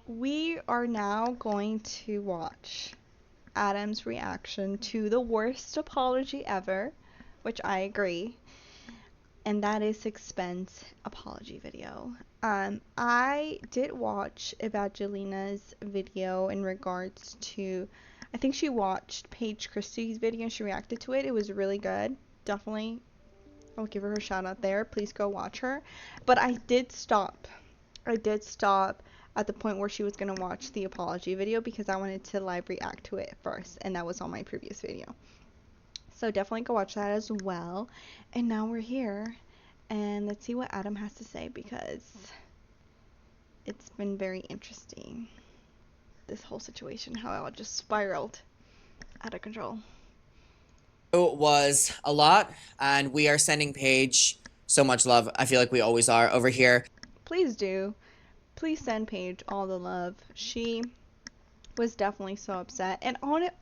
We are now going to watch Adam's reaction to the worst apology ever, which I agree, and that is Spence apology video. I did watch Evangelina's video in regards to, I think she watched Paige Christie's video and she reacted to it. It was really good. Definitely, I'll give her a shout out there. Please go watch her. But I did stop. At the point where she was going to watch the apology video because I wanted to live react to it first, and that was on my previous video. So definitely go watch that as well. And now we're here, and let's see what Adam has to say because it's been very interesting. This whole situation, how it all just spiraled out of control. It was a lot, and we are sending Paige so much love. I feel like we always are over here. Please do. Please send Paige all the love. She was definitely so upset. And on it,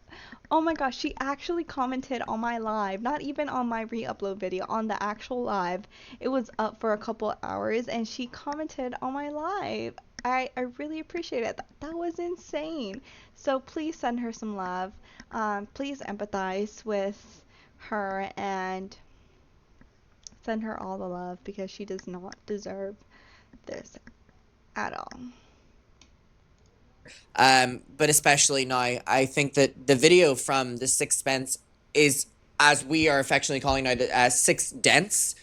oh my gosh, she actually commented on my live, not even on my re-upload video, on the actual live. It was up for a couple hours and she commented on my live. I really appreciate it. That was insane. So please send her some love. Please empathize with her and send her all the love because she does not deserve this at all. But especially now, I think that the video from the Six Spence is, as we are affectionately calling now, the Six Dents,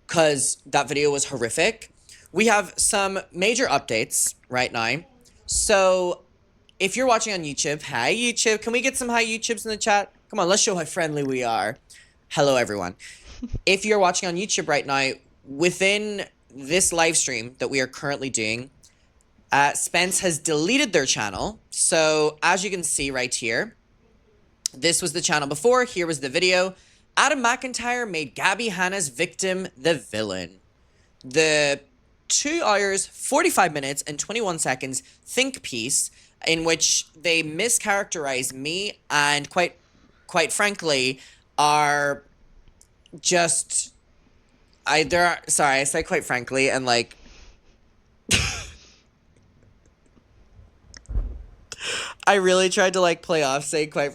because that video was horrific. We have some major updates right now. So if you're watching on YouTube, hi YouTube, can we get some hi YouTubes in the chat? Come on, let's show how friendly we are. Hello everyone. If you're watching on YouTube right now, within this live stream that we are currently doing, Spence has deleted their channel. So as you can see right here, this was the channel before. Here was the video. Adam McIntyre made Gabby Hanna's victim the villain. The 2 hours, 45 minutes, and 21 seconds think piece in which they mischaracterize me and quite frankly are just sorry, I say quite frankly and like I really tried to like play off say quite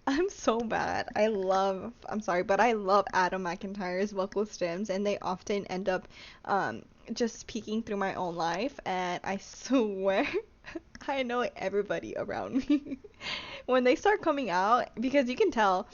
I'm so bad. I'm sorry, but I love Adam McIntyre's vocal stems, and they often end up just peeking through my own life, and I swear I annoy everybody around me when they start coming out because you can tell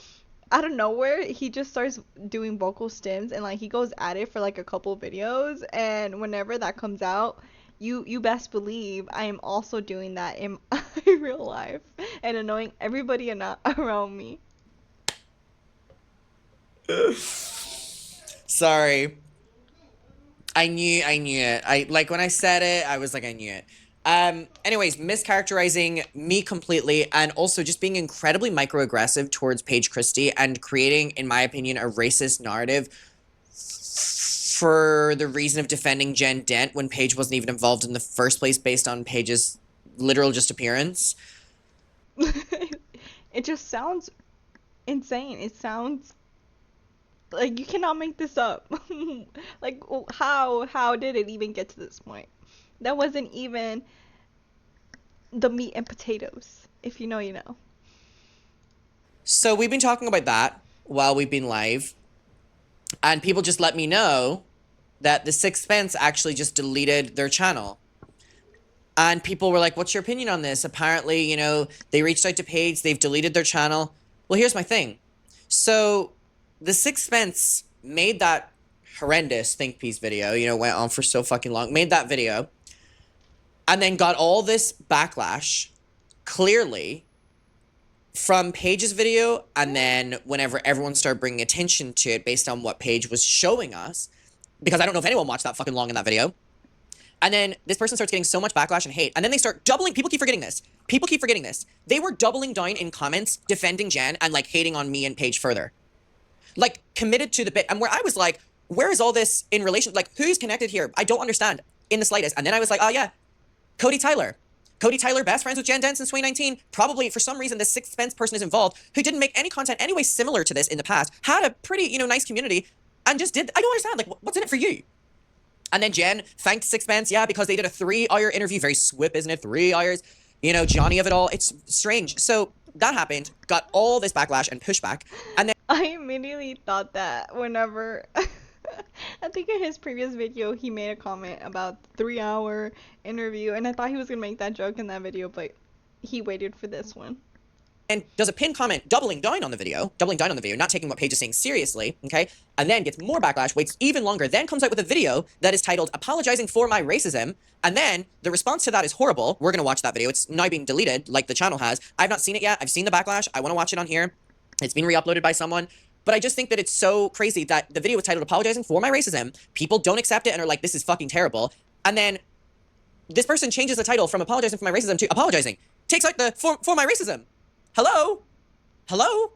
out of nowhere he just starts doing vocal stems and like he goes at it for like a couple videos, and whenever that comes out, you best believe I am also doing that in real life and annoying everybody around me. Sorry. I knew it. I like when I said it, I was like, I knew it. Anyways, mischaracterizing me completely and also just being incredibly microaggressive towards Paige Christie and creating, in my opinion, a racist narrative for the reason of defending Jen Dent when Paige wasn't even involved in the first place based on Paige's literal just appearance. It just sounds insane. It sounds like you cannot make this up. Like how did it even get to this point? That wasn't even the meat and potatoes. If you know, you know. So we've been talking about that while we've been live, and people just let me know that the Six Spence actually just deleted their channel. And people were like, what's your opinion on this? Apparently, you know, they reached out to Paige, they've deleted their channel. Well, here's my thing. So the Six Spence made that horrendous think piece video, you know, went on for so fucking long, made that video, and then got all this backlash, clearly, from Paige's video, and then whenever everyone started bringing attention to it based on what Paige was showing us, because I don't know if anyone watched that fucking long in that video, and then this person starts getting so much backlash and hate, and then they start doubling, people keep forgetting this, they were doubling down in comments, defending Jen, and like hating on me and Paige further. Like, committed to the bit, and where I was like, where is all this in relation, like, who's connected here? I don't understand in the slightest. And then I was like, oh yeah, Cody Tyler, best friends with Jen Dent since 2019. Probably for some reason, this Sixth Spence person is involved who didn't make any content anyway similar to this in the past, had a pretty, you know, nice community, and just did, I don't understand, like, what's in it for you? And then Jen thanked Sixpence, yeah, because they did a 3-hour interview. Very swip, isn't it? 3 hours. You know, Johnny of it all. It's strange. So that happened, got all this backlash and pushback. And then I immediately thought that whenever I think in his previous video he made a comment about the 3-hour interview, and I thought he was gonna make that joke in that video, but he waited for this one. and does a pinned comment doubling down on the video, not taking what Paige is saying seriously, okay? And then gets more backlash, waits even longer, then comes out with a video that is titled "Apologizing for My Racism," and then the response to that is horrible. We're gonna watch that video. It's now being deleted, like the channel has. I've not seen it yet. I've seen the backlash. I want to watch it on here. It's been re-uploaded by someone. But I just think that it's so crazy that the video was titled "Apologizing for My Racism." People don't accept it and are like, this is fucking terrible. And then this person changes the title from "Apologizing for My Racism" to "Apologizing." Takes out the for my racism. Hello? Hello?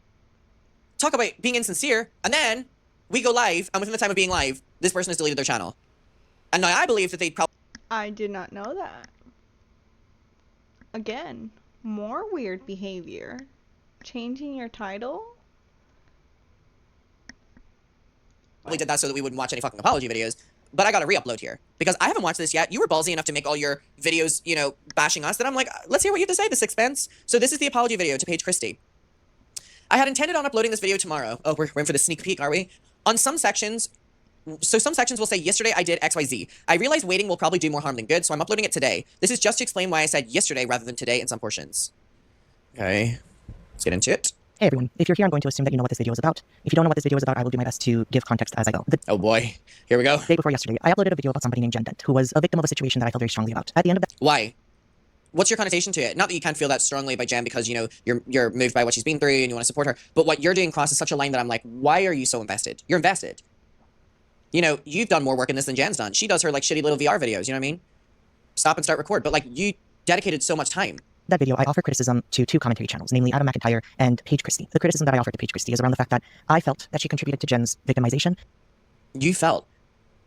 Talk about being insincere. And then we go live, and within the time of being live, this person has deleted their channel. And now I believe that they'd probably... I did not know that. Again, more weird behavior. Changing your title? did that so that we wouldn't watch any fucking apology videos. But I gotta re-upload here. Because I haven't watched this yet. You were ballsy enough to make all your videos, you know, bashing us, that I'm like, let's hear what you have to say, the Sixpence. So this is the apology video to Paige Christie. I had intended on uploading this video tomorrow. Oh, we're in for the sneak peek, are we? On some sections... So some sections will say, yesterday I did XYZ. I realized waiting will probably do more harm than good, so I'm uploading it today. This is just to explain why I said yesterday rather than today in some portions. Okay, let's get into it. Hey everyone, if you're here, I'm going to assume that you know what this video is about. If you don't know what this video is about, I will do my best to give context as I go. Oh boy, here we go. The day before yesterday, I uploaded a video about somebody named Jen Dent, who was a victim of a situation that I felt very strongly about. At the end of that... Why? What's your connotation to it? Not that you can't feel that strongly by Jen because, you know, you're moved by what she's been through and you want to support her, but what you're doing crosses such a line that I'm like, why are you so invested? You're invested. You know, you've done more work in this than Jen's done. She does her, like, shitty little VR videos, you know what I mean? Stop and start record. But, like, you dedicated so much time. That video, I offered criticism to two commentary channels, namely Adam McIntyre and Paige Christie. The criticism that I offered to Paige Christie is around the fact that I felt that she contributed to Jen's victimization. You felt.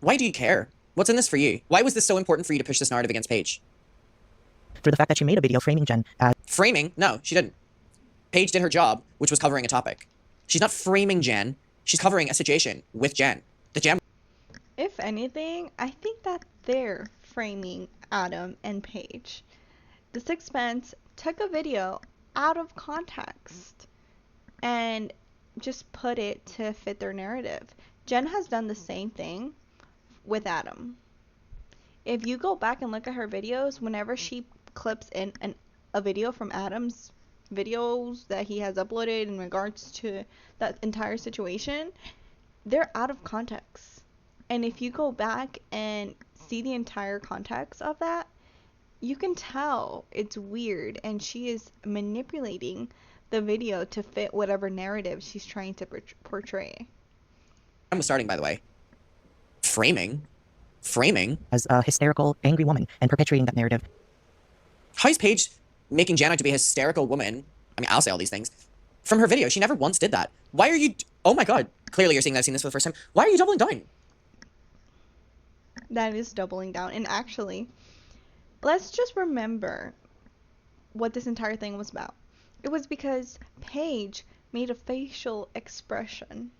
Why do you care? What's in this for you? Why was this so important for you to push this narrative against Paige? For the fact that she made a video framing Jen as... Framing? No, she didn't. Paige did her job, which was covering a topic. She's not framing Jen. She's covering a situation with Jen. The Jen... If anything, I think that they're framing Adam and Paige. The Sixpence took a video out of context and just put it to fit their narrative. Jen has done the same thing with Adam. If you go back and look at her videos, whenever she clips in a video from Adam's videos that he has uploaded in regards to that entire situation, they're out of context. And if you go back and see the entire context of that, you can tell it's weird, and she is manipulating the video to fit whatever narrative she's trying to portray. I'm starting, by the way. Framing? Framing? as a hysterical, angry woman and perpetuating that narrative. How is Paige making Jen out to be a hysterical woman? I mean, I'll say all these things. From her video, she never once did that. Why are you... Oh my god. Clearly you're saying that I've seen this for the first time. Why are you doubling down? That is doubling down. And actually, let's just remember what this entire thing was about. It was because Paige made a facial expression.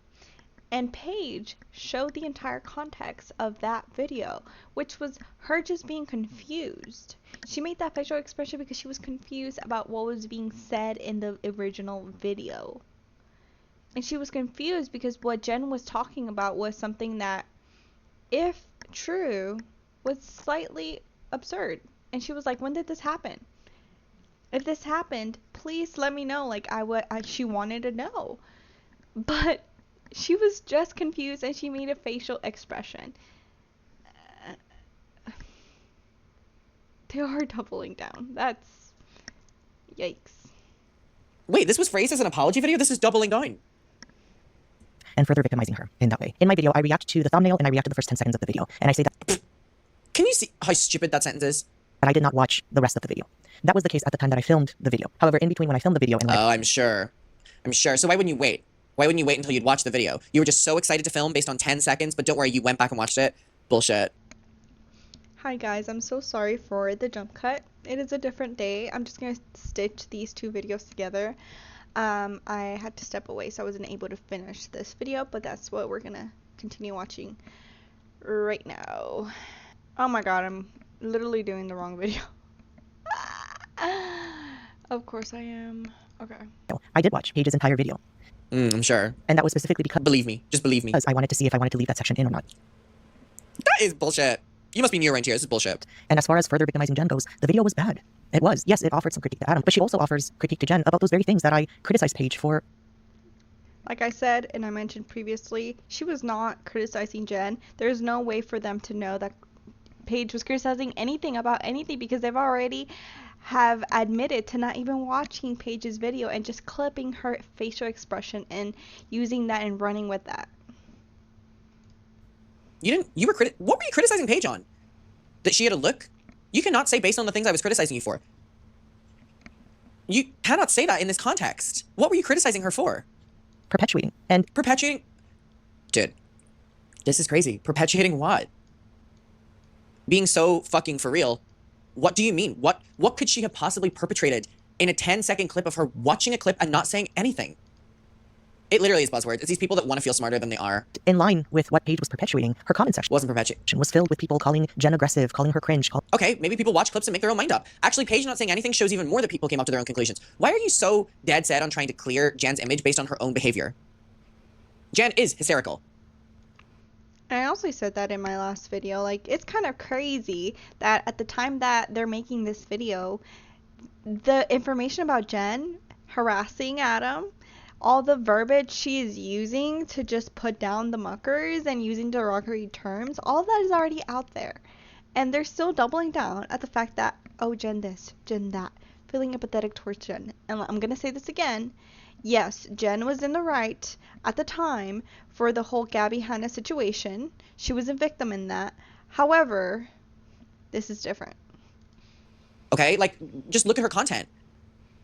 And Paige showed the entire context of that video, which was her just being confused. She made that facial expression because she was confused about what was being said in the original video. And she was confused because what Jen was talking about was something that, if true, was slightly absurd. And she was like, when did this happen? If this happened, please let me know. Like, she wanted to know. But she was just confused and she made a facial expression. They are doubling down. That's... yikes. Wait, this was phrased as an apology video? This is doubling down. And further victimizing her in that way. In my video, I react to the thumbnail and I react to the first 10 seconds of the video. And I say that... Can you see how stupid that sentence is? I did not watch the rest of the video. That was the case at the time that I filmed the video. However, in between when I filmed the video and when Oh, I'm sure. I'm sure. So why wouldn't you wait? Why wouldn't you wait until you'd watch the video? You were just so excited to film based on 10 seconds, but don't worry, you went back and watched it? Bullshit. Hi guys, I'm so sorry for the jump cut. It is a different day. I'm just gonna stitch these two videos together. I had to step away, so I wasn't able to finish this video, but that's what we're gonna continue watching right now. Oh my god, I'm literally doing the wrong video. Of course I am. Okay. I did watch Paige's entire video, I'm sure. and that was specifically because Believe me. Just believe me. I wanted to see if I wanted to leave that section in or not. That is bullshit. You must be new around here. This is bullshit. And as far as further victimizing Jen goes, the video was bad. It was. Yes, it offered some critique to Adam, but she also offers critique to Jen about those very things that I criticized Paige for. Like I said, and I mentioned previously, she was not criticizing Jen. There's no way for them to know that Paige was criticizing anything about anything because they've already have admitted to not even watching Paige's video and just clipping her facial expression and using that and running with that. What were you criticizing Paige on? That she had a look? You cannot say based on the things I was criticizing you for. You cannot say that in this context. What were you criticizing her for? Perpetuating. And Perpetuating? Dude, this is crazy. Perpetuating what? Being so fucking for real. What do you mean? What could she have possibly perpetrated in a 10-second clip of her watching a clip and not saying anything? It literally is buzzwords. It's these people that want to feel smarter than they are. in line with what Paige was perpetuating, her comment section Wasn't perpetuating. was filled with people calling Jen aggressive, calling her cringe. Okay, maybe people watch clips and make their own mind up. Actually, Paige not saying anything shows even more that people came up to their own conclusions. Why are you so dead set on trying to clear Jen's image based on her own behavior? Jen is hysterical. And I also said that in my last video. Like, it's kind of crazy that at the time that they're making this video, the information about Jen harassing Adam, all the verbiage she is using to just put down the muckers and using derogatory terms, all that is already out there. And they're still doubling down at the fact that, oh, Jen this, Jen that, feeling empathetic towards Jen. And I'm going to say this again. Yes, Jen was in the right at the time for the whole Gabby Hanna situation. She was a victim in that. However, this is different. Okay, like, just look at her content.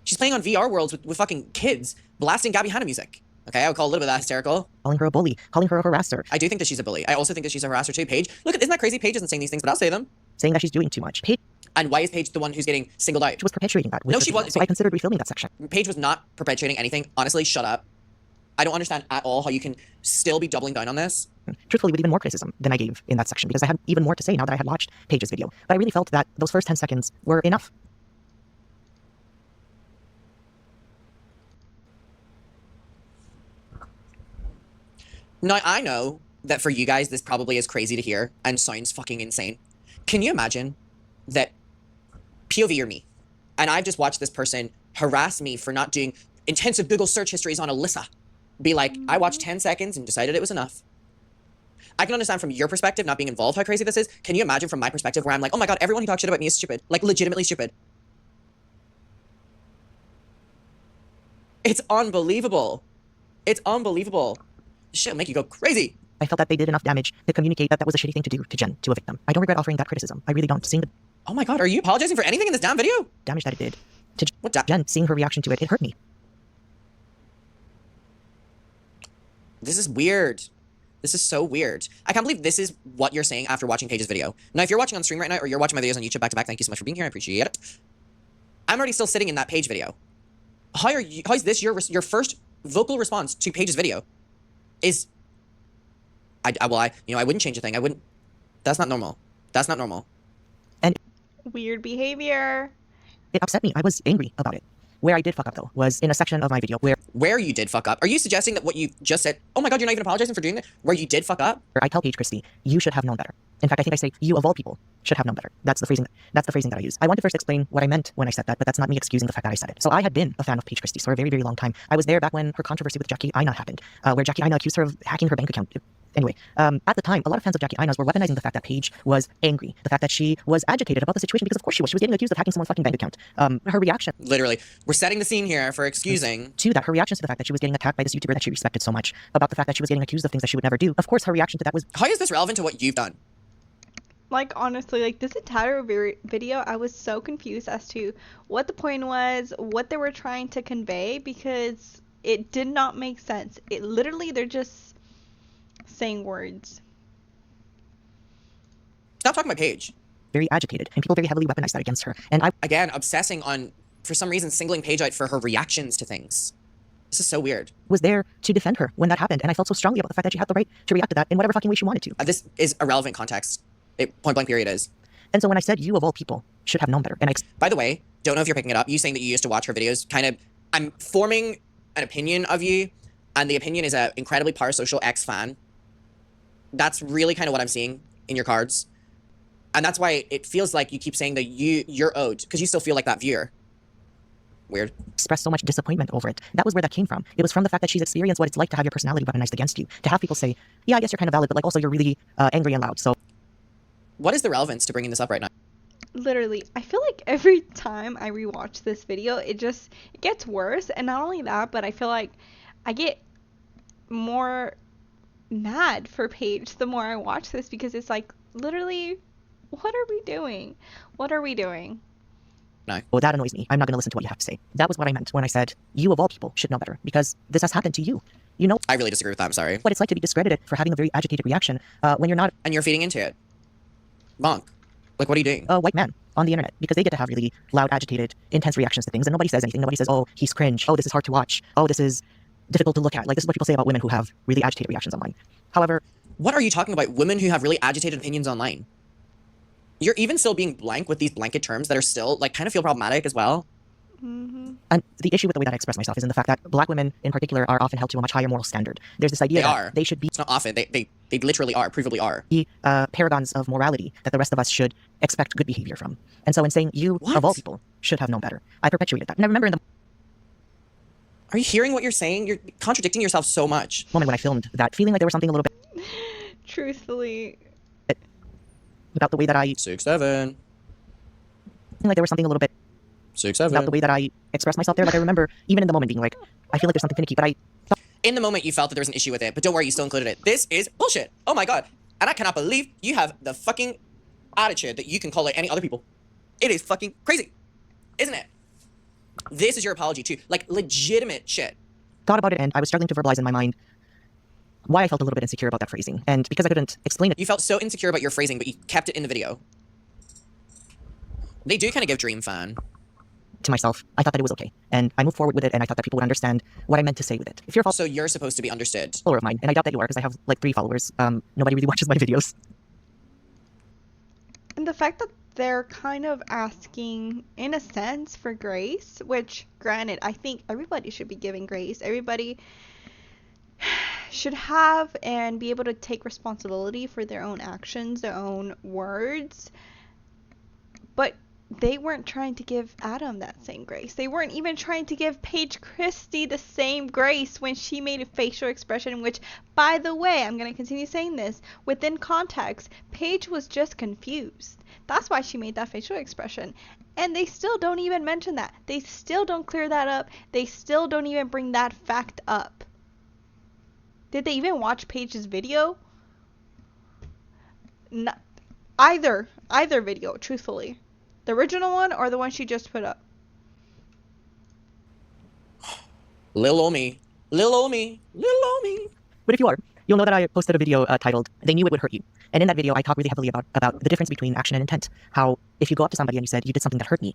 She's playing on VR worlds with fucking kids, blasting Gabby Hanna music. Okay, I would call a little bit of that hysterical. Calling her a bully, calling her a harasser, I do think that she's a bully. I also think that she's a harasser too. Paige, look, isn't that crazy? Paige isn't saying these things, but I'll say them. saying that she's doing too much. Paige And why is Paige the one who's getting singled out? was perpetuating that with No, her she video, wasn't. so I considered refilming that section. Paige was not perpetuating anything. Honestly, shut up. I don't understand at all how you can still be doubling down on this. Truthfully, with even more criticism than I gave in that section, because I had even more to say now that I had watched Paige's video. But I really felt that those first 10 seconds were enough. Now, I know that for you guys, this probably is crazy to hear and sounds fucking insane. Can you imagine that POV or me, and I've just watched this person harass me for not doing intensive Google search histories on Alyssa, be like, I watched 10 seconds and decided it was enough. I can understand from your perspective, not being involved, how crazy this is. Can you imagine from my perspective where I'm like, oh my god, everyone who talks shit about me is stupid. Like, legitimately stupid. It's unbelievable. It's unbelievable. This shit will make you go crazy. I felt that they did enough damage to communicate that that was a shitty thing to do to Jen, to a victim. I don't regret offering that criticism. I really don't. Seeing the Oh my god, are you apologizing for anything in this damn video? damage that it did to What da- Jen, seeing her reaction to it, it hurt me. This is weird. This is so weird. I can't believe this is what you're saying after watching Paige's video. Now, if you're watching on stream right now, or you're watching my videos on YouTube back to back, thank you so much for being here. I appreciate it. I'm already still sitting in that Paige video. How is this your first vocal response to Paige's video? Is I wouldn't change a thing. I wouldn't. That's not normal. That's not normal. Weird behavior. It upset me. I was angry about it. Where I did fuck up, though, was in a section of my video Where you did fuck up. Are you suggesting that what you just said, oh my god, you're not even apologizing for doing that? Where you did fuck up? where I tell Paige Christie, you should have known better. In fact, I think I say, you of all people should have known better. That's the phrasing that I use. I want to first explain what I meant when I said that, but that's not me excusing the fact that I said it. So I had been a fan of Paige Christie for a very, very long time. I was there back when her controversy with Jackie Aina happened, where Jackie Aina accused her of hacking her bank account. Anyway, at the time, a lot of fans of Jackie Aina's were weaponizing the fact that Paige was angry, the fact that she was agitated about the situation, because of course she was. She was getting accused of hacking someone's fucking bank account. Her reaction Literally. We're setting the scene here for excusing. to that, her reactions to the fact that she was getting attacked by this YouTuber that she respected so much, about the fact that she was getting accused of things that she would never do. Of course, her reaction to that was, How is this relevant to what you've done? Like, honestly, like, this entire video, I was so confused as to what the point was, what they were trying to convey, because it did not make sense. It literally, they're just saying words. Stop talking about Paige. very agitated, and people very heavily weaponized that against her. And I Again, obsessing on, for some reason, singling Paige out for her reactions to things. This is so weird. Was there to defend her when that happened, and I felt so strongly about the fact that she had the right to react to that in whatever fucking way she wanted to. This is irrelevant context. Point blank period is. And so when I said you of all people should have known better, and By the way, don't know if you're picking it up. You saying that you used to watch her videos, kind of, I'm forming an opinion of you, and the opinion is an incredibly parasocial ex-fan. That's really kind of what I'm seeing in your cards. And that's why it feels like you keep saying that you're owed, because you still feel like that viewer. Weird. expressed so much disappointment over it. That was where that came from. It was from the fact that she's experienced what it's like to have your personality weaponized against you. To have people say, yeah, I guess you're kind of valid, but like also you're really angry and loud. So What is the relevance to bringing this up right now? Literally, I feel like every time I rewatch this video, it gets worse. And not only that, but I feel like I get more mad for Paige the more I watch this, because it's like, literally, what are we doing? What are we doing? No. well, that annoys me. I'm not going to listen to what you have to say. That was what I meant when I said you of all people should know better, because this has happened to you. You know I really disagree with that. I'm sorry. what it's like to be discredited for having a very agitated reaction when you're not And you're feeding into it. Monk. Like, what are you doing? a white man on the internet, because they get to have really loud, agitated, intense reactions to things, and nobody says anything. Nobody says, oh, he's cringe. Oh, this is hard to watch. Oh, this is difficult to look at. Like, this is what people say about women who have really agitated reactions online. However, What are you talking about? Women who have really agitated opinions online. You're even still being blank with these blanket terms that are still, like, kind of feel problematic as well. Mm-hmm. and the issue with the way that I express myself is in the fact that black women in particular are often held to a much higher moral standard. There's this idea They that are. they should be It's not often. They literally are. Provably are. paragons of morality that the rest of us should expect good behavior from. And so in saying you What? of all people should have known better, I perpetuated that. And I remember in the Are you hearing what you're saying? You're contradicting yourself so much. moment when I filmed that, feeling like there was something a little bit Truthfully, about the way that I 6'7". feeling like there was something a little bit 6'7". about the way that I expressed myself there. Like I remember even in the moment being like, I feel like there's something finicky, but I In the moment, you felt that there was an issue with it, but don't worry, you still included it. This is bullshit. Oh my god. And I cannot believe you have the fucking attitude that you can call it any other people. It is fucking crazy. Isn't it? This is your apology too. Like, legitimate shit. thought about it and I was struggling to verbalize in my mind why I felt a little bit insecure about that phrasing. And because I couldn't explain it You felt so insecure about your phrasing, but you kept it in the video. They do kind of give Dream fan. to myself, I thought that it was okay. And I moved forward with it, and I thought that people would understand what I meant to say with it. If you're a So you're supposed to be understood. follower of mine, and I doubt that you are because I have like 3 followers, nobody really watches my videos. and the fact that they're kind of asking, in a sense, for grace, which, granted, I think everybody should be giving grace. Everybody should have and be able to take responsibility for their own actions, their own words. But they weren't trying to give Adam that same grace. They weren't even trying to give Paige Christie the same grace when she made a facial expression, which, by the way, I'm going to continue saying this, within context, Paige was just confused. That's why she made that facial expression. And they still don't even mention that. They still don't clear that up. They still don't even bring that fact up. Did they even watch Paige's video? No, either video, truthfully. The original one or the one she just put up? Lil Omi. Lil Omi. Lil Omi. But if you are, you'll know that I posted a video titled, They Knew It Would Hurt You. And in that video, I talk really heavily about the difference between action and intent. How if you go up to somebody and you said, you did something that hurt me,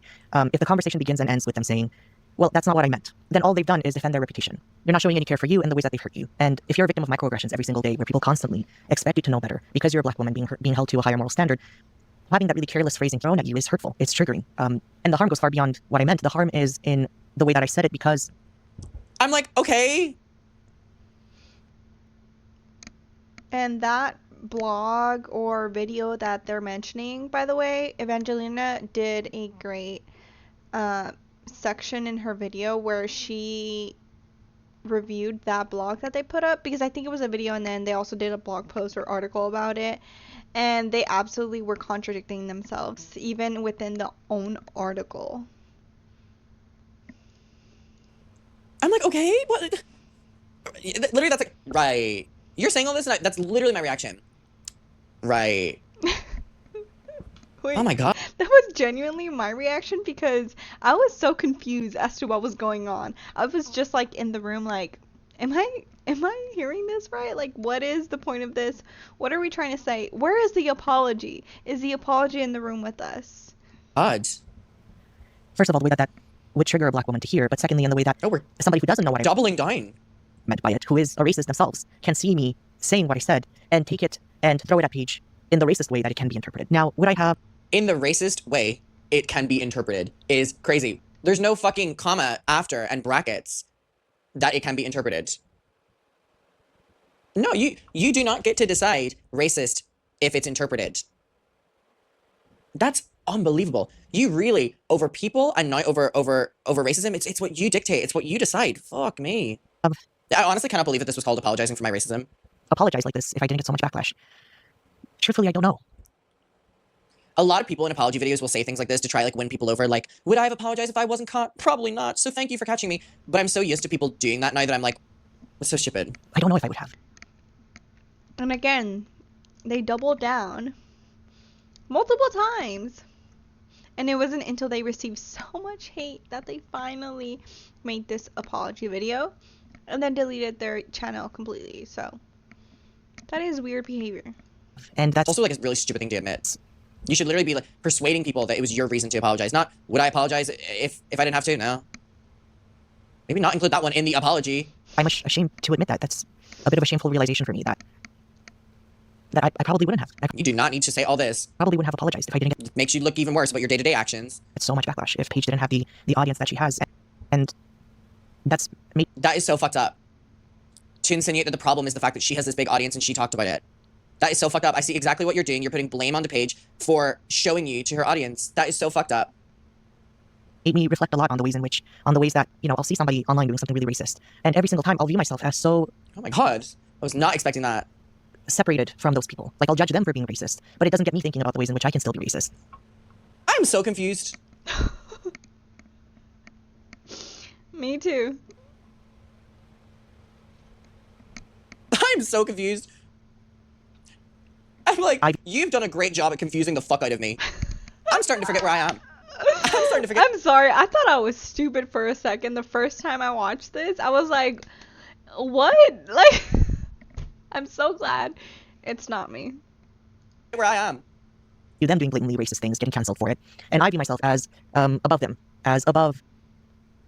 if the conversation begins and ends with them saying, well, that's not what I meant, then all they've done is defend their reputation. They're not showing any care for you and the ways that they've hurt you. And if you're a victim of microaggressions every single day where people constantly expect you to know better because you're a black woman being held to a higher moral standard, having that really careless phrasing thrown at you is hurtful. It's triggering. And the harm goes far beyond what I meant. The harm is in the way that I said it because I'm like, okay. And that blog or video that they're mentioning, by the way, Evangelina did a great section in her video where she reviewed that blog that they put up, because I think it was a video and then they also did a blog post or article about it, and they absolutely were contradicting themselves even within the own article. I'm like, okay, what? Literally, that's like, right. You're saying all this, and that's literally my reaction. Right. Wait, Oh my god. that was genuinely my reaction because I was so confused as to what was going on. I was just like in the room like, am I hearing this right? Like, what is the point of this? What are we trying to say? Where is the apology? Is the apology in the room with us? Odd. first of all, the way that would trigger a black woman to hear, but secondly, in the way that Oh, we're somebody who doesn't know what I doubling down. meant by it, who is a racist themselves, can see me saying what I said and take it and throw it at Paige in the racist way that it can be interpreted. Now, would I have... In the racist way it can be interpreted is crazy. There's no fucking comma after and brackets that it can be interpreted. No, you do not get to decide racist if it's interpreted. That's unbelievable. You really, over people and not over racism, it's what you dictate. It's what you decide. Fuck me. I honestly cannot believe that this was called apologizing for my racism. apologize like this if I didn't get so much backlash? Truthfully, I don't know. A lot of people in apology videos will say things like this to try like win people over. Like, would I have apologized if I wasn't caught? Probably not. So thank you for catching me. But I'm so used to people doing that now that I'm like, that's so stupid. I don't know if I would have. And again, they doubled down multiple times. And it wasn't until they received so much hate that they finally made this apology video and then deleted their channel completely. So that is weird behavior. And that's Also like a really stupid thing to admit. You should literally be like persuading people that it was your reason to apologize. Not, would I apologize if I didn't have to? No. Maybe not include that one in the apology. I'm ashamed to admit that. That's a bit of a shameful realization for me that I probably wouldn't have. I You do not need to say all this. probably wouldn't have apologized if I didn't get It makes you look even worse about your day-to-day actions. so much backlash, if Paige didn't have the audience that she has. And that's me. That is so fucked up. To insinuate that the problem is the fact that she has this big audience and she talked about it. That is so fucked up. I see exactly what you're doing. You're putting blame on the page for showing you to her audience. That is so fucked up. Made me reflect a lot on the ways that, you know, I'll see somebody online doing something really racist. And every single time I'll view myself as so Oh my god. I was not expecting that. separated from those people. Like, I'll judge them for being racist, but it doesn't get me thinking about the ways in which I can still be racist. I'm so confused. Me too. I'm so confused. I'm like, you've done a great job at confusing the fuck out of me. I'm starting to forget where I am. I'm starting to forget. I'm sorry. I thought I was stupid for a second the first time I watched this. I was like, what? Like, I'm so glad it's not me. Where I am. Them doing blatantly racist things, getting cancelled for it. And I view myself as above them, as above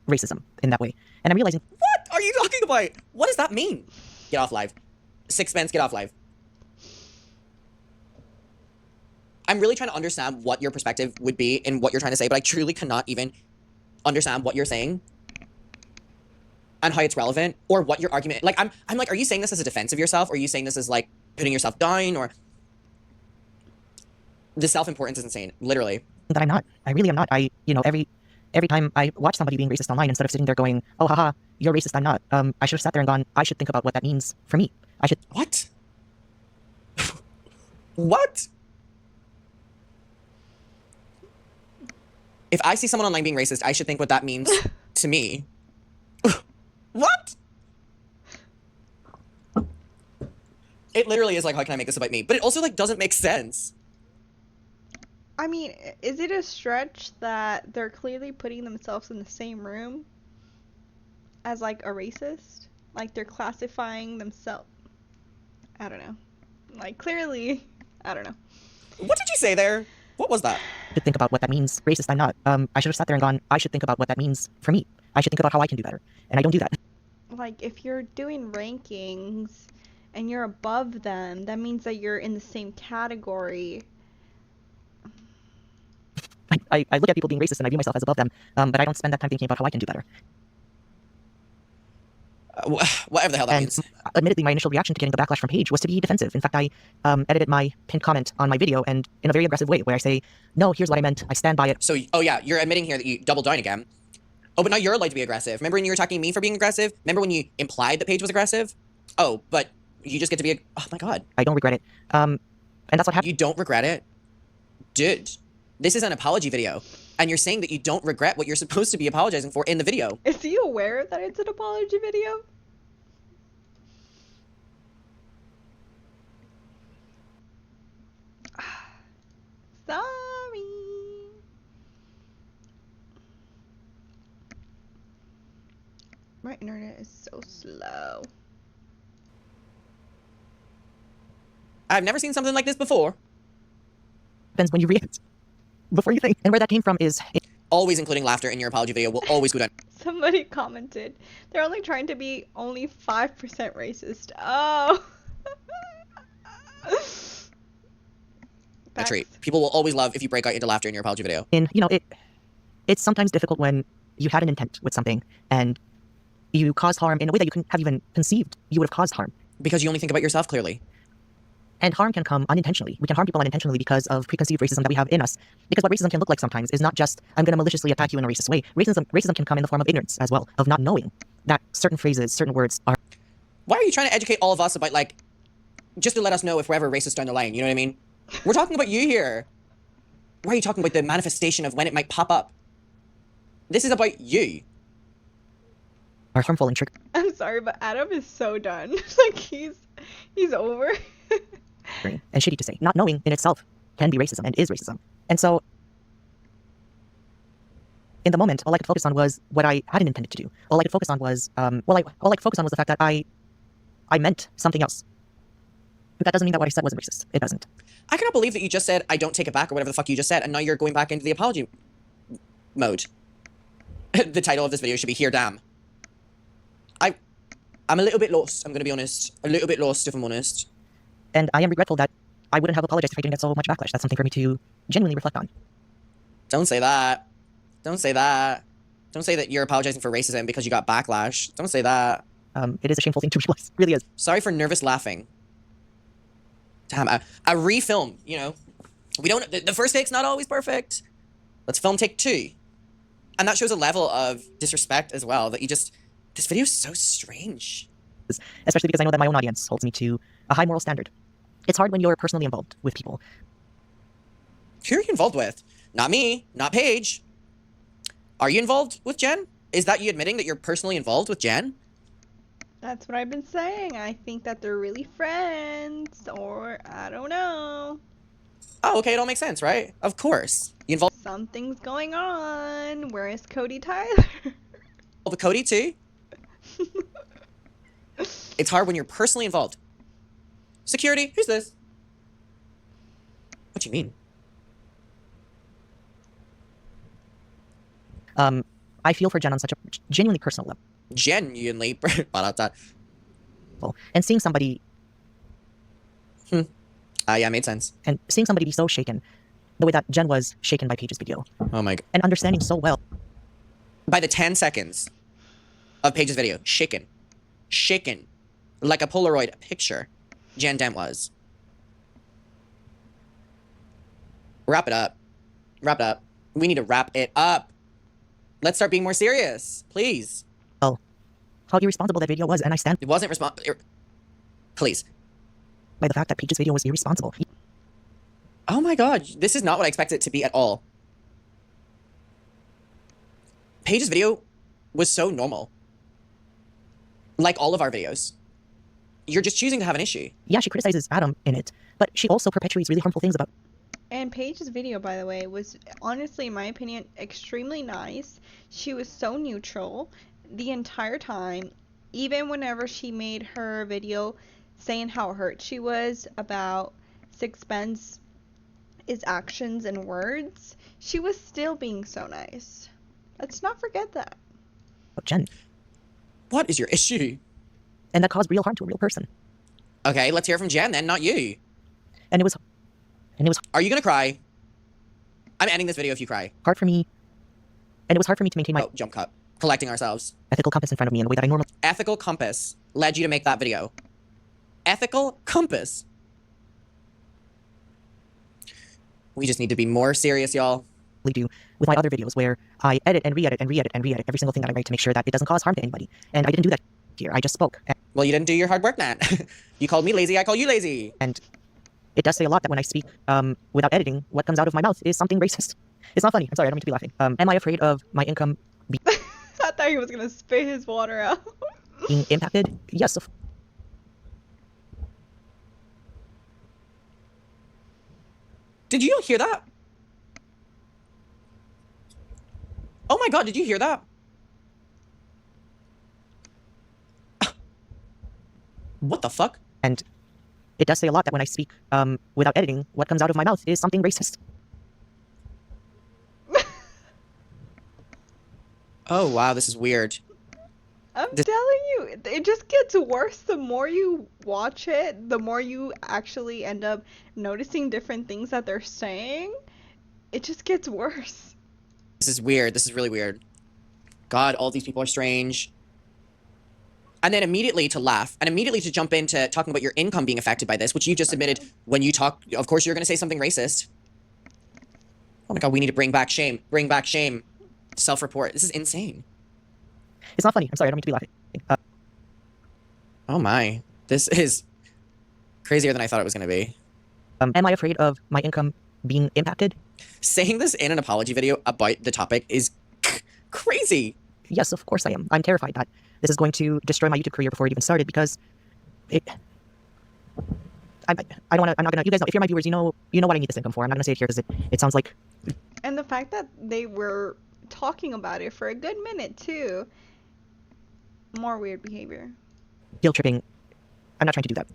racism in that way. And I'm realizing, What are you talking about? What does that mean? Get off live. Spence, get off live. I'm really trying to understand what your perspective would be and what you're trying to say, but I truly cannot even understand what you're saying and how it's relevant or what your argument. Like, I'm like, are you saying this as a defense of yourself? Or are you saying this as like putting yourself down? Or the self-importance is insane, literally. that I'm not. I really am not. You know, every time I watch somebody being racist online, instead of sitting there going, oh, haha, you're racist, I'm not, I should have sat there and gone, I should think about what that means for me. I should... What? What? If I see someone online being racist, I should think what that means to me. What? It literally is like, how can I make this about me? But it also like doesn't make sense. I mean, is it a stretch that they're clearly putting themselves in the same room as like a racist? Like they're classifying themselves. I don't know. Like clearly, I don't know. What did you say there? What was that? should think about what that means. Racist, I'm not. I should have sat there and gone, I should think about what that means for me. I should think about how I can do better. And I don't do that. Like if you're doing rankings and you're above them, that means that you're in the same category. I look at people being racist and I view myself as above them, but I don't spend that time thinking about how I can do better. Whatever the hell that And means. admittedly, my initial reaction to getting the backlash from Paige was to be defensive. In fact, I edited my pinned comment on my video and in a very aggressive way where I say, no, here's what I meant. I stand by it. So, oh yeah, you're admitting here that you doubled down again. Oh, but now you're allowed to be aggressive. Remember when you were attacking me for being aggressive? Remember when you implied that Paige was aggressive? Oh, but you just get to be oh my god. I don't regret it. And that's what happened. You don't regret it? Dude, this is an apology video. And you're saying that you don't regret what you're supposed to be apologizing for in the video. Is he aware that it's an apology video? Sorry. My internet is so slow. I've never seen something like this before. Happens when you react before you think. And where that came from is always including laughter in your apology video will always go down. Somebody commented, they're only trying to be only 5% racist. Oh. A treat. People will always love if you break out into laughter in your apology video. And, you know, it's sometimes difficult when you had an intent with something and you caused harm in a way that you couldn't have even conceived you would have caused harm. Because you only think about yourself clearly. And harm can come unintentionally. We can harm people unintentionally because of preconceived racism that we have in us. Because what racism can look like sometimes is not just, I'm going to maliciously attack you in a racist way. Racism can come in the form of ignorance as well, of not knowing that certain phrases, certain words are... Why are you trying to educate all of us about, like, just to let us know if we're ever racist down the line, you know what I mean? We're talking about you here. Why are you talking about the manifestation of when it might pop up? This is about you. Are harmful and trick. I'm sorry, but Adam is so done. Like, he's over. And shitty to say. Not knowing in itself can be racism and is racism. And so, in the moment, all I could focus on was what I hadn't intended to do. All I could focus on was, all I could focus on was the fact that I meant something else. But that doesn't mean that what I said wasn't racist. It doesn't. I cannot believe that you just said, I don't take it back, or whatever the fuck you just said, and now you're going back into the apology mode. The title of this video should be Here Damn. I'm a little bit lost, I'm going to be honest. A little bit lost, if I'm honest. And I am regretful that I wouldn't have apologized if I didn't get so much backlash. That's something for me to genuinely reflect on. Don't say that. Don't say that. Don't say that you're apologizing for racism because you got backlash. Don't say that. It is a shameful thing to realize. It really is. Sorry for nervous laughing. Damn, a refilm, you know. We don't, the first take's not always perfect. Let's film take 2. And that shows a level of disrespect as well, that you just, this video is so strange. Especially because I know that my own audience holds me to a high moral standard. It's hard when you're personally involved with people. Who are you involved with? Not me, not Paige. Are you involved with Jen? Is that you admitting that you're personally involved with Jen? That's what I've been saying. I think that they're really friends, or I don't know. Oh, okay, it all makes sense, right? Of course. You involved Something's going on. Where is Cody Tyler? with Cody too? It's hard when you're personally involved. Security, who's this? What do you mean? I feel for Jen on such a genuinely personal level. Genuinely. And seeing somebody... Yeah, made sense. And seeing somebody be so shaken, the way that Jen was shaken by Paige's video. Oh my god. And understanding so well. By the 10 seconds of Paige's video, shaken. Shaken. Like a Polaroid picture. Jen Dent was. Wrap it up. Wrap it up. We need to wrap it up. Let's start being more serious, please. Well, how irresponsible that video was, and I stand It wasn't Please. by the fact that Paige's video was irresponsible. Oh my god, this is not what I expected it to be at all. Paige's video was so normal. Like all of our videos. You're just choosing to have an issue. Yeah, she criticizes Adam in it, but she also perpetuates really harmful things about... And Paige's video, by the way, was honestly, in my opinion, extremely nice. She was so neutral the entire time, even whenever she made her video saying how hurt she was about Sixpence's actions and words. She was still being so nice. Let's not forget that. Jen. What is your issue? And that caused real harm to a real person. Okay, let's hear from Jen then, not you. And it was... Are you gonna cry? I'm ending this video if you cry. hard for me... And it was hard for me to maintain my Oh, jump cut. Collecting ourselves. ethical compass in front of me in the way that I normally Ethical compass led you to make that video. Ethical compass. We just need to be more serious, y'all. do with my other videos, where I edit and re-edit and re-edit and re-edit every single thing that I write to make sure that it doesn't cause harm to anybody. And I didn't do that here. I just spoke. Well, you didn't do your hard work, Nat. You called me lazy, I call you lazy. And it does say a lot that when I speak without editing, what comes out of my mouth is something racist. It's not funny. I'm sorry, I don't mean to be laughing. Am I afraid of my income I thought he was gonna spit his water out. being impacted? Yes. Did you hear that? Oh my god, did you hear that? What the fuck? And it does say a lot that when I speak without editing, what comes out of my mouth is something racist. Oh, wow, this is weird. I'm telling you, it just gets worse the more you watch it, the more you actually end up noticing different things that they're saying. It just gets worse. This is weird. This is really weird. God, all these people are strange. And then immediately to laugh and immediately to jump into talking about your income being affected by this, which you just admitted when you talk. Of course, you're going to say something racist. Oh my God, we need to bring back shame. Bring back shame. Self-report. This is insane. It's not funny. I'm sorry. I don't mean to be laughing. Oh my. This is crazier than I thought it was going to be. Am I afraid of my income being impacted? Saying this in an apology video about the topic is crazy. Yes, of course I am. I'm terrified that this is going to destroy my YouTube career before it even started because I don't want to. I'm not gonna. You guys know, if you're my viewers, you know what I need this income for. I'm not gonna say it here because it sounds like. And the fact that they were talking about it for a good minute too. More weird behavior. Guilt tripping. I'm not trying to do that.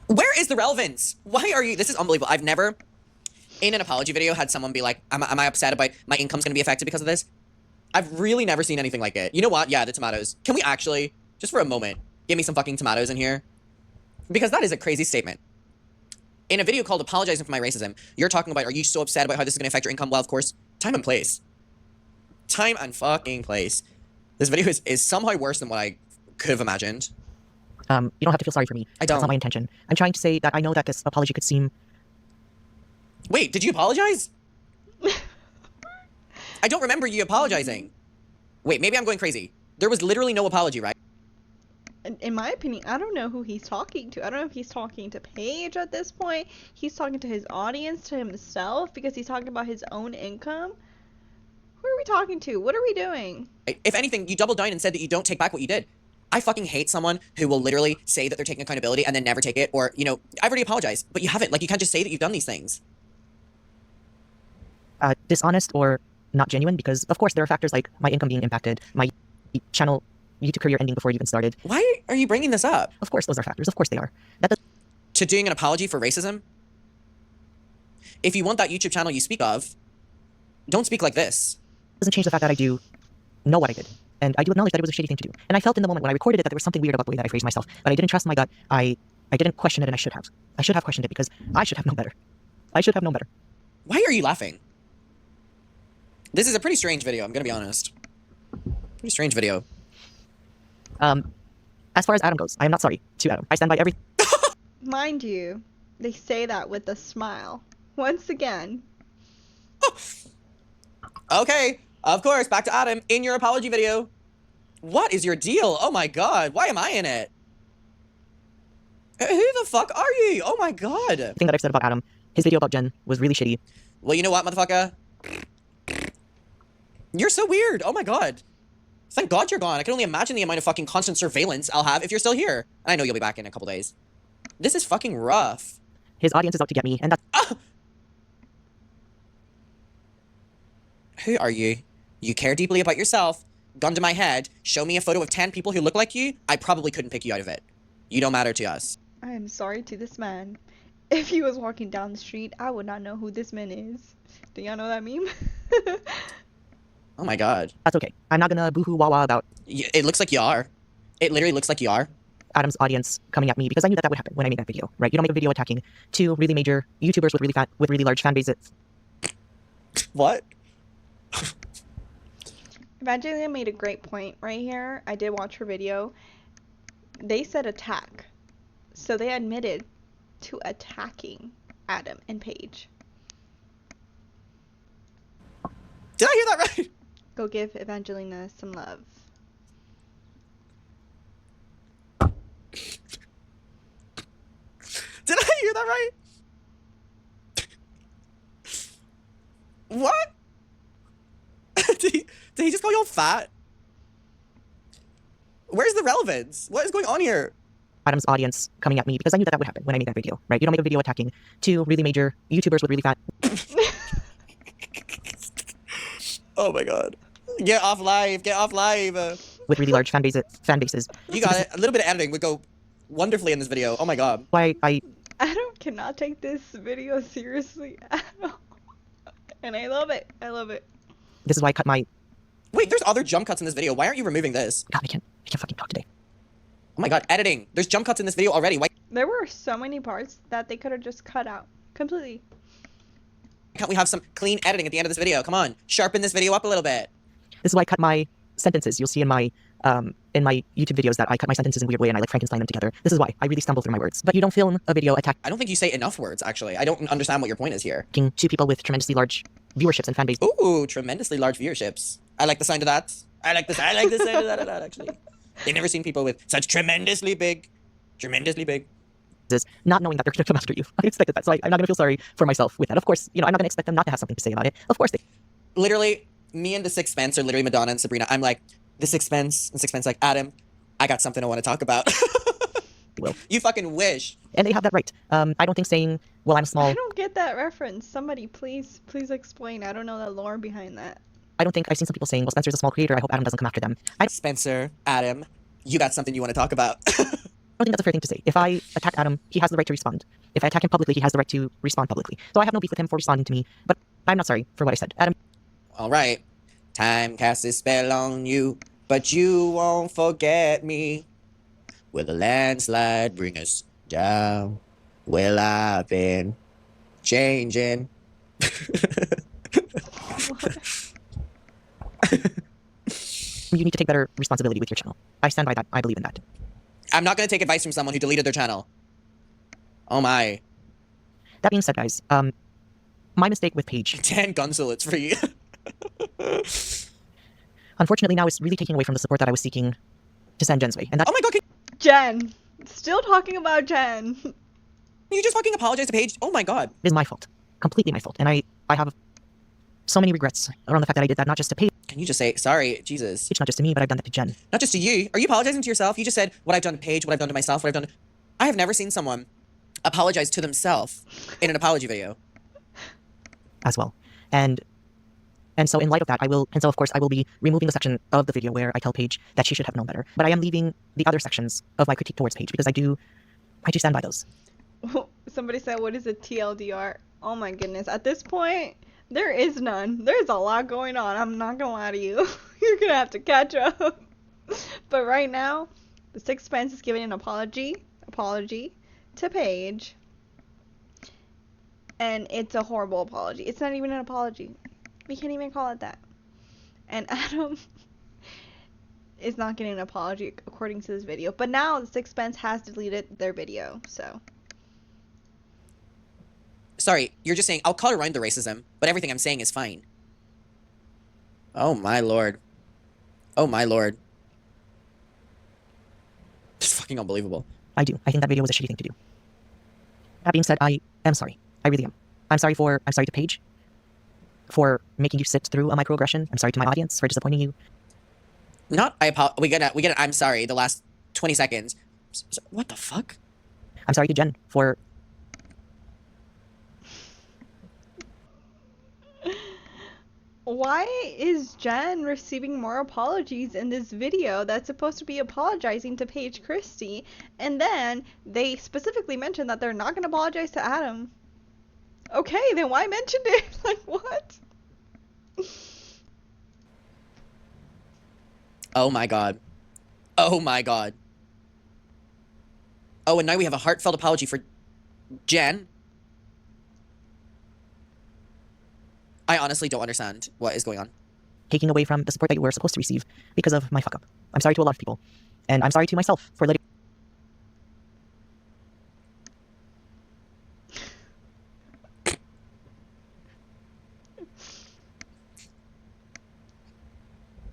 Where is the relevance? Why are you? This is unbelievable. I've never, in an apology video, had someone be like, am I upset about my income's going to be affected because of this? I've really never seen anything like it. You know what? Yeah, the tomatoes. Can we actually, just for a moment, give me some fucking tomatoes in here? Because that is a crazy statement. In a video called Apologizing for My Racism, you're talking about, are you so upset about how this is going to affect your income? Well, of course, time and place. Time and fucking place. This video is somehow worse than what I could have imagined. You don't have to feel sorry for me. I don't. That's not my intention. I'm trying to say that I know that this apology could seem... Wait, did you apologize? I don't remember you apologizing. Wait, maybe I'm going crazy. There was literally no apology, right? In my opinion, I don't know who he's talking to. I don't know if he's talking to Paige at this point. He's talking to his audience, to himself, because he's talking about his own income. Who are we talking to? What are we doing? If anything, you doubled down and said that you don't take back what you did. I fucking hate someone who will literally say that they're taking accountability and then never take it. Or, you know, I've already apologized, but you haven't. Like, you can't just say that you've done these things. Dishonest or not genuine, because of course there are factors like my income being impacted, my channel YouTube career ending before it even started. Why are you bringing this up? Of course those are factors. Of course they are. That To doing an apology for racism? If you want that YouTube channel you speak of, don't speak like this. doesn't change the fact that I do know what I did. And I do acknowledge that it was a shitty thing to do. And I felt in the moment when I recorded it that there was something weird about the way that I phrased myself. But I didn't trust my gut. I didn't question it, and I should have. I should have questioned it because I should have known better. I should have known better. Why are you laughing? This is a pretty strange video, I'm gonna be honest. Pretty strange video. As far as Adam goes, I am not sorry to Adam. I stand by every... Mind you, they say that with a smile. Once again. Okay, of course, back to Adam in your apology video. What is your deal? Oh my god, why am I in it? Who the fuck are you? Oh my god. The thing that I've said about Adam, his video about Jen was really shitty. Well, you know what, motherfucker? You're so weird. Oh my god. Thank God you're gone. I can only imagine the amount of fucking constant surveillance I'll have if you're still here. And I know you'll be back in a couple days. This is fucking rough. His audience is out to get me, and that's... Ah! Who are you? You care deeply about yourself. Gun to my head. Show me a photo of 10 people who look like you. I probably couldn't pick you out of it. You don't matter to us. I am sorry to this man. If he was walking down the street, I would not know who this man is. Do y'all know that meme? Oh my god. That's okay. I'm not gonna boohoo wah wah about... It looks like you are. It literally looks like you are. Adam's audience coming at me because I knew that would happen when I made that video, right? You don't make a video attacking two really major YouTubers with really large fan bases. What? Evangelia made a great point right here. I did watch her video. They said attack. So they admitted to attacking Adam and Paige. Did I hear that right? Go give Evangelina some love. Did I hear that right? What? did he just call y'all fat? Where's the relevance? What is going on here? Adam's audience coming at me because I knew that would happen when I made that video, right? You don't make a video attacking two really major YouTubers with really fat... Oh my god. Get off live. Get off live. with really large fan bases. You got it. A little bit of editing would go wonderfully in this video. Oh my god. Why Adam cannot take this video seriously at all. And I love it. I love it. This is why I cut my Wait, there's other jump cuts in this video. Why aren't you removing this? God, I can't fucking talk today. Oh my god, editing. There's jump cuts in this video already. Why There were so many parts that they could have just cut out completely. can't we have some clean editing at the end of this video? Come on, sharpen this video up a little bit. This is why I cut my sentences. You'll see in my YouTube videos that I cut my sentences in a weird way and I like Frankenstein them together. This is why I really stumble through my words. But you don't film a video attacking I don't think you say enough words, actually. I don't understand what your point is here. two people with tremendously large viewerships and fan base. Ooh, tremendously large viewerships. I like the sound of that. I like the sound of that, actually. They've never seen people with such tremendously big. Is not knowing that they're going to come after you. I expected that, so I'm not going to feel sorry for myself with that. Of course, I'm not going to expect them not to have something to say about it. Of course they. Literally, me and the Sixth Spence are literally Madonna and Sabrina. I'm like, the Sixth Spence, and Sixth Spence like, Adam, I got something I want to talk about. Will. You fucking wish. And they have that right. I don't think saying, well, I'm small. I don't get that reference. Somebody please explain. I don't know the lore behind that. I don't think I've seen some people saying, well, Spencer's a small creator. I hope Adam doesn't come after them. Spencer, Adam, you got something you want to talk about. I don't think that's a fair thing to say. If I attack Adam, he has the right to respond. If I attack him publicly, he has the right to respond publicly. So I have no beef with him for responding to me, but I'm not sorry for what I said. Adam. All right. Time casts a spell on you, but you won't forget me. Will a landslide bring us down? Well, I've been changing. You need to take better responsibility with your channel. I stand by that. I believe in that. I'm not going to take advice from someone who deleted their channel. Oh my. That being said, guys, my mistake with Paige. 10 gun salutes for you. Unfortunately, now it's really taking away from the support that I was seeking to send Jen's way. And that Oh my god, can Jen. Still talking about Jen. you just fucking apologize to Paige? Oh my god. is my fault. Completely my fault. And I have so many regrets around the fact that I did that, not just to Paige, Can you just say, sorry, Jesus. not just to me, but I've done that to Jen. Not just to you. Are you apologizing to yourself? You just said what I've done to Paige, what I've done to myself, what I've done. I have never seen someone apologize to themselves in an apology video. As well. And so in light of that, of course I will be removing the section of the video where I tell Paige that she should have known better. But I am leaving the other sections of my critique towards Paige because I do stand by those. Somebody said, what is a TLDR? Oh my goodness. At this point, there is none. There's a lot going on. I'm not gonna lie to you. You're gonna have to catch up. But right now, the Sixth Spence is giving an apology to Paige. And it's a horrible apology. It's not even an apology. We can't even call it that. And Adam is not getting an apology according to this video. But now the Sixth Spence has deleted their video, so. Sorry, you're just saying, I'll cut around the racism, but everything I'm saying is fine. Oh my lord. Oh my lord. It's fucking unbelievable. I do. I think that video was a shitty thing to do. That being said, I am sorry. I really am. I'm sorry to Paige for making you sit through a microaggression. I'm sorry to my audience for disappointing you. We get it, I'm sorry, the last 20 seconds. What the fuck? I'm sorry to Jen for... Why is Jen receiving more apologies in this video that's supposed to be apologizing to Paige Christie, and then they specifically mentioned that they're not going to apologize to Adam? Okay, then why mention it? Like, what? Oh my god. Oh my god. Oh, and now we have a heartfelt apology for Jen. I honestly don't understand what is going on. Taking away from the support that you were supposed to receive because of my fuck up. I'm sorry to a lot of people. And I'm sorry to myself for letting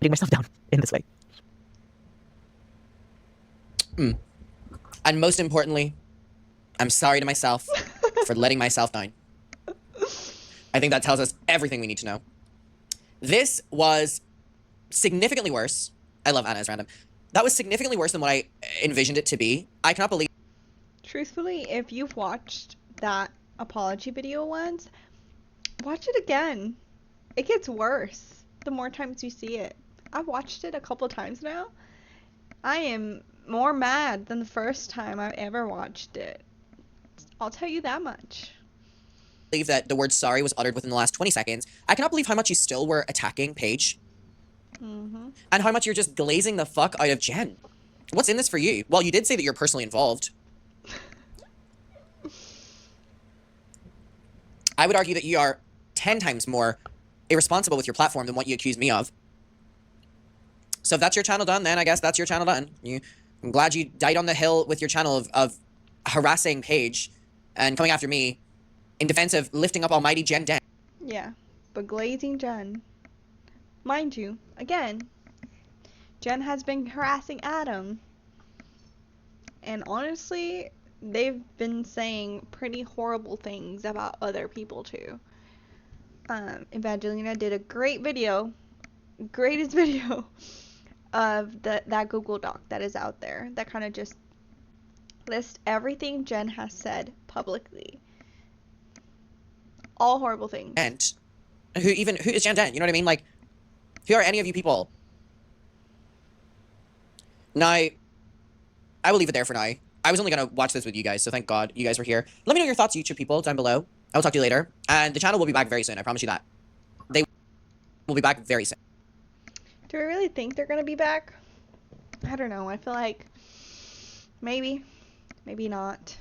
myself down in this way. And most importantly, I'm sorry to myself for letting myself down. I think that tells us everything we need to know. This was significantly worse. I love Anna as random. That was significantly worse than what I envisioned it to be. I cannot believe. Truthfully, if you've watched that apology video once, watch it again. It gets worse the more times you see it. I've watched it a couple times now. I am more mad than the first time I ever watched it. I'll tell you that much. Believe that the word sorry was uttered within the last 20 seconds. I cannot believe how much you still were attacking Paige. And how much you're just glazing the fuck out of Jen. What's in this for you? Well, you did say that you're personally involved. I would argue that you are 10 times more irresponsible with your platform than what you accuse me of. So if that's your channel done, then I guess that's your channel done. I'm glad you died on the hill with your channel of harassing Paige and coming after me in defense of lifting up almighty Jen Den. Yeah, but glazing Jen. Mind you, again, Jen has been harassing Adam. And honestly, they've been saying pretty horrible things about other people too. Evangelina did a great video, greatest video of that Google Doc that is out there that kind of just lists everything Jen has said publicly. All horrible things. And who is Jen Den? You know what I mean? Like, who are any of you people? Now, I will leave it there for now. I was only going to watch this with you guys, so thank God you guys were here. Let me know your thoughts, YouTube people, down below. I will talk to you later. And the channel will be back very soon, I promise you that. They will be back very soon. Do we really think they're going to be back? I don't know. I feel like maybe, maybe not.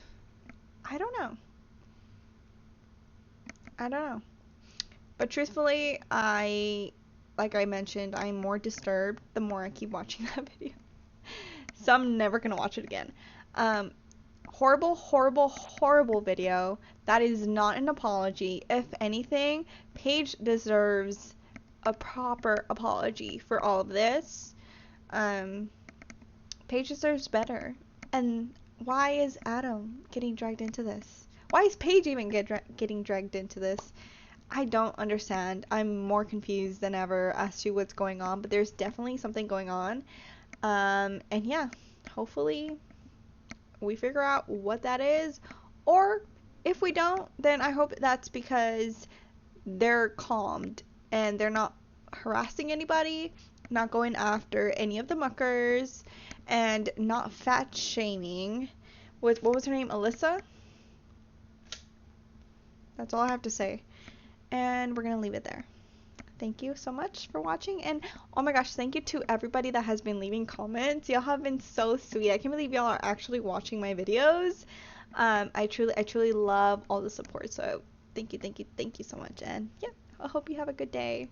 I don't know. But truthfully, like I mentioned, I'm more disturbed the more I keep watching that video. So I'm never going to watch it again. Horrible, horrible, horrible video. That is not an apology. If anything, Paige deserves a proper apology for all of this. Paige deserves better. And why is Adam getting dragged into this? Why is Paige even getting dragged into this? I don't understand. I'm more confused than ever as to what's going on, but there's definitely something going on. And yeah, hopefully we figure out what that is, or if we don't, then I hope that's because they're calmed and they're not harassing anybody, not going after any of the muckers, and not fat shaming with, what was her name, Alyssa? That's all I have to say. And we're gonna leave it there. Thank you so much for watching, and oh my gosh, thank you to everybody that has been leaving comments. Y'all have been so sweet. I can't believe y'all are actually watching my videos. I truly love all the support, so thank you so much, and yeah, I hope you have a good day.